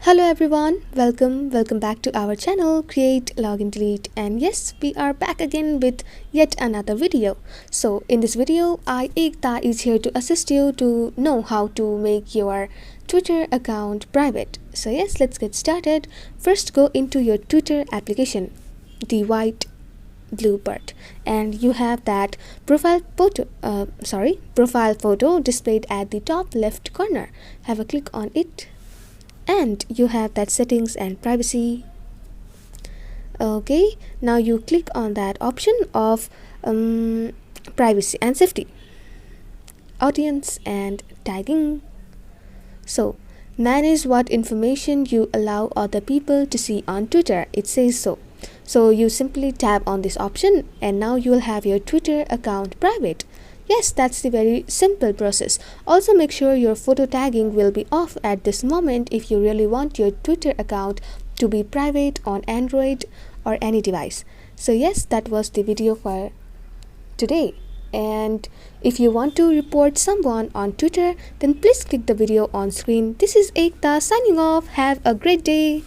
Hello everyone, welcome back to our channel Create Login Delete, and yes, we are back again with yet another video. So in this video, I Ekta is here to assist you to know how to make your Twitter account private. So yes, let's get started. First, go into your Twitter application, the white blue part, and you have that profile photo displayed at the top left corner. Have a click on it, and you have that settings and privacy. Okay, now you click on that option of privacy and safety, audience and tagging. So manage what information you allow other people to see on Twitter, it says so. So you simply tap on this option, and now you will have your Twitter account private. Yes, that's the very simple process. Also, make sure your photo tagging will be off at this moment if you really want your Twitter account to be private on Android or any device. So yes, that was the video for today. And if you want to report someone on Twitter, then please click the video on screen. This is Ekta signing off. Have a great day.